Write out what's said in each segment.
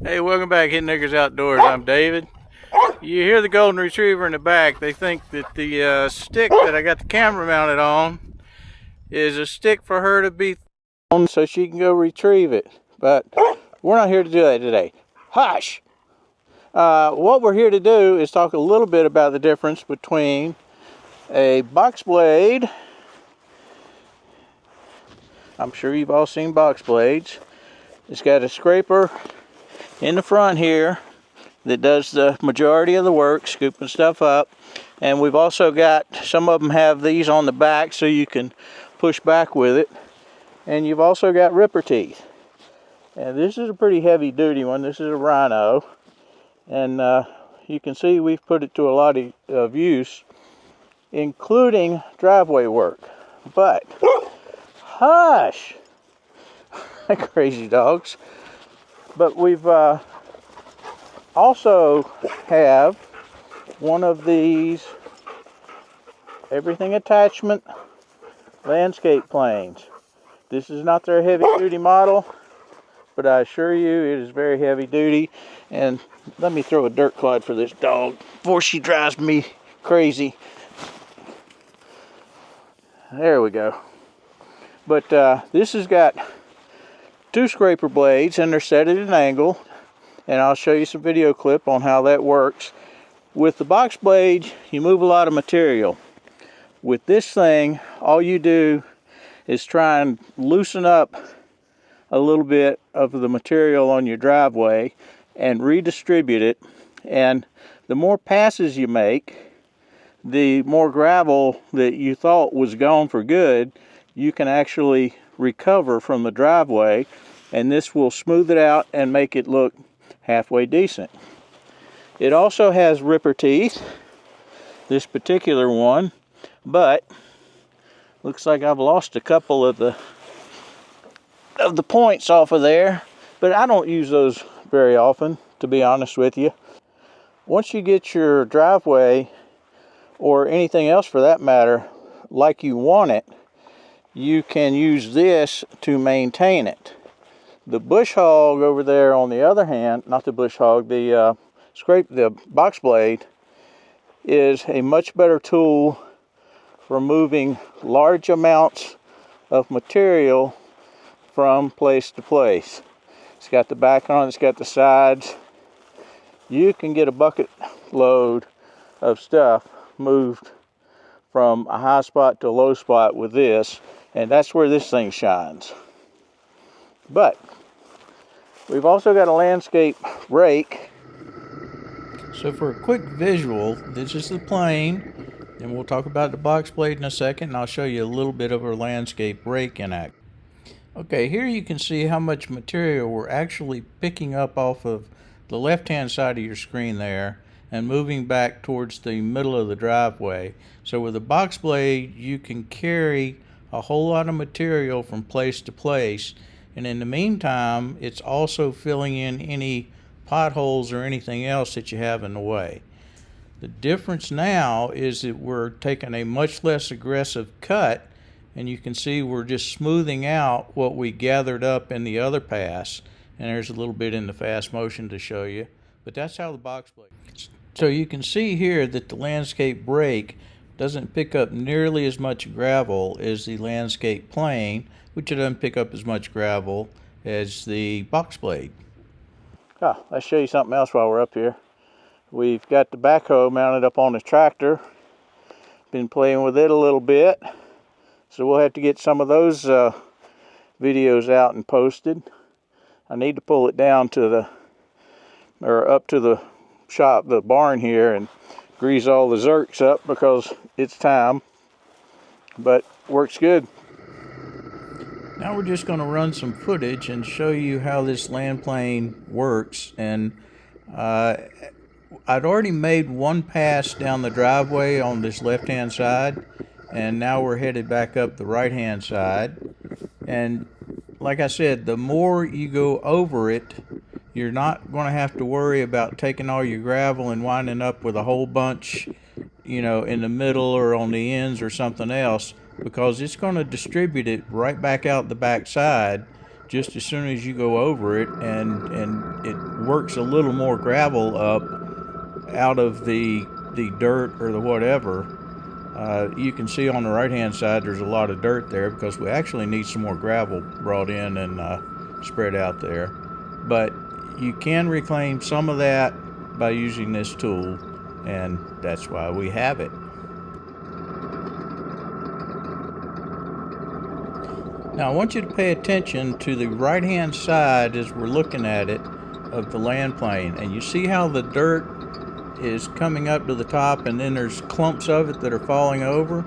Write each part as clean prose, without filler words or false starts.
Hey, welcome back, Hit Niggers Outdoors. I'm David. You hear the golden retriever in the back. They think that the stick that I got the camera mounted on is a stick for her to be on so she can go retrieve it. But we're not here to do that today. Hush! What we're here to do is talk a little bit about the difference between a box blade. I'm sure you've all seen box blades. It's got a scraper in the front here that does the majority of the work, scooping stuff up. And we've also got, some of them have these on the back so you can push back with it. And you've also got ripper teeth. And this is a pretty heavy duty one. This is a Rhino. And you can see we've put it to a lot of use, including driveway work. But, hush! Crazy dogs. But we've also have one of these everything attachment landscape planes. This is not their heavy duty model, but I assure you it is very heavy duty. And let me throw a dirt clod for this dog before she drives me crazy. There we go. But this has got two scraper blades and they're set at an angle, and I'll show you some video clip on how that works. With the box blade, you move a lot of material. With this thing, all you do is try and loosen up a little bit of the material on your driveway and redistribute it. And the more passes you make, the more gravel that you thought was gone for good, you can actually recover from the driveway, and this will smooth it out and make it look halfway decent. It also has ripper teeth, this particular one, but looks like I've lost a couple of the points off of there, but I don't use those very often, to be honest with you. Once you get your driveway, or anything else for that matter, like you want it, you can use this to maintain it. The bush hog over there, on the other hand, not the bush hog, the box blade is a much better tool for moving large amounts of material from place to place. It's got the back on it, it's got the sides. You can get a bucket load of stuff moved from a high spot to a low spot with this, and that's where this thing shines. But we've also got a landscape rake. So for a quick visual, this is the plane, and we'll talk about the box blade in a second, and I'll show you a little bit of our landscape rake in action. Okay, here you can see how much material we're actually picking up off of the left-hand side of your screen there and moving back towards the middle of the driveway. So with a box blade, you can carry a whole lot of material from place to place, and in the meantime, it's also filling in any potholes or anything else that you have in the way. The difference now is that we're taking a much less aggressive cut, and you can see we're just smoothing out what we gathered up in the other pass. And there's a little bit in the fast motion to show you, but that's how the box blade. So you can see here that the landscape rake doesn't pick up nearly as much gravel as the landscape plane, which doesn't pick up as much gravel as the box blade. Let's show you something else while we're up here. We've got the backhoe mounted up on the tractor. Been playing with it a little bit, so we'll have to get some of those videos out and posted. I need to pull it down to up to the shop, the barn here, and grease all the zerks up because it's time, but works good. Now we're just going to run some footage and show you how this land plane works. And I'd already made one pass down the driveway on this left hand side, and now we're headed back up the right hand side. And like I said, the more you go over it, you're not going to have to worry about taking all your gravel and winding up with a whole bunch, in the middle or on the ends or something else, because it's going to distribute it right back out the back side just as soon as you go over it, and it works a little more gravel up out of the dirt or the whatever. You can see on the right hand side there's a lot of dirt there because we actually need some more gravel brought in and spread out there. But you can reclaim some of that by using this tool, and that's why we have it. Now I want you to pay attention to the right hand side as we're looking at it of the land plane, and you see how the dirt is coming up to the top and then there's clumps of it that are falling over.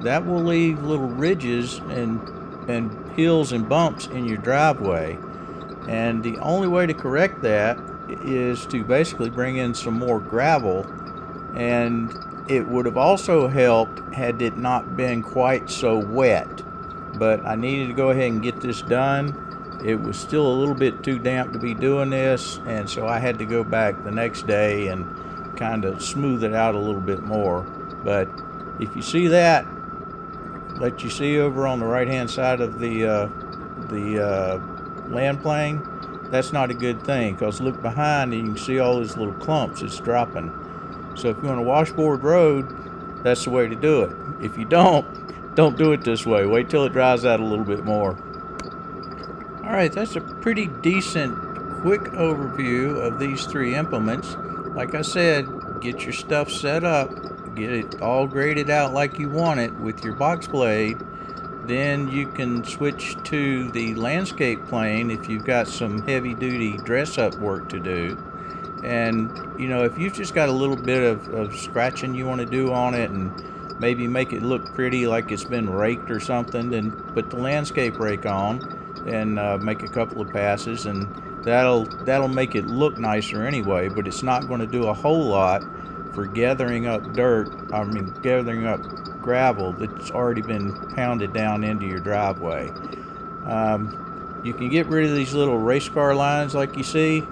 That will leave little ridges and hills and bumps in your driveway, and the only way to correct that is to basically bring in some more gravel. And it would have also helped had it not been quite so wet, but I needed to go ahead and get this done. It was still a little bit too damp to be doing this, and so I had to go back the next day and kind of smooth it out a little bit more. But if you see that, let you see over on the right hand side of the land plane, that's not a good thing, because look behind and you can see all these little clumps. It's dropping. So if you're on a washboard road, that's the way to do it. If you don't do it this way. Wait till it dries out a little bit more. Alright, that's a pretty decent quick overview of these three implements. Like I said, get your stuff set up, get it all graded out like you want it with your box blade. Then you can switch to the landscape plane if you've got some heavy duty dress up work to do. And you know, if you've just got a little bit of scratching you want to do on it and maybe make it look pretty like it's been raked or something, then put the landscape rake on and make a couple of passes, and that'll make it look nicer anyway. But it's not going to do a whole lot for gathering up gathering up gravel that's already been pounded down into your driveway. You can get rid of these little race car lines like you see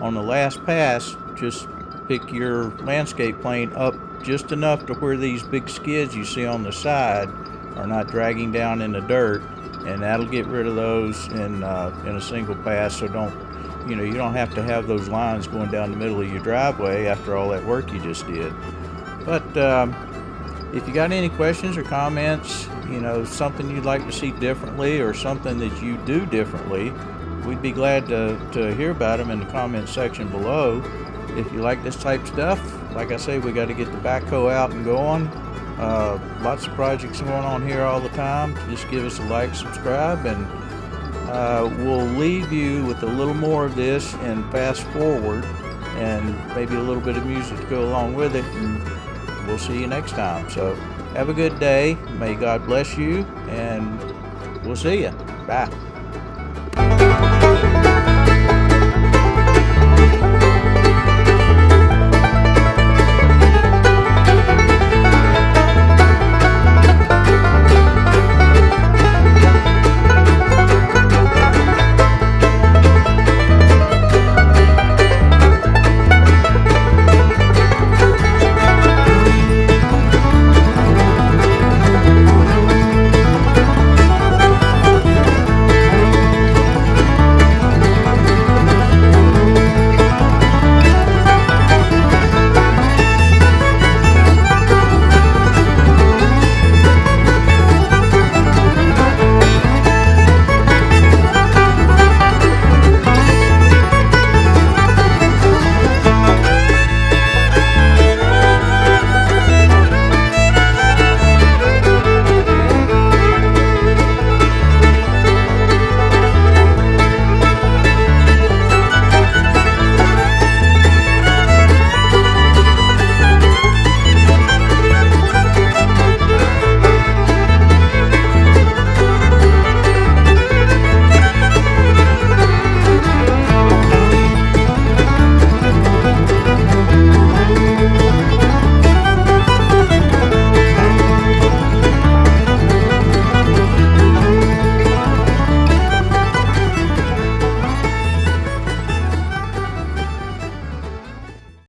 on the last pass. Just pick your landscape plane up just enough to where these big skids you see on the side are not dragging down in the dirt, and that'll get rid of those in a single pass. So you don't have to have those lines going down the middle of your driveway after all that work you just did. But if you got any questions or comments, something you'd like to see differently or something that you do differently, we'd be glad to hear about them in the comment section below. If you like this type of stuff, like I say, we got to get the backhoe out and going. Lots of projects going on here all the time. Just give us a like, subscribe, and we'll leave you with a little more of this and fast forward, and maybe a little bit of music to go along with it, and we'll see you next time. So have a good day. May God bless you, and we'll see you. Bye.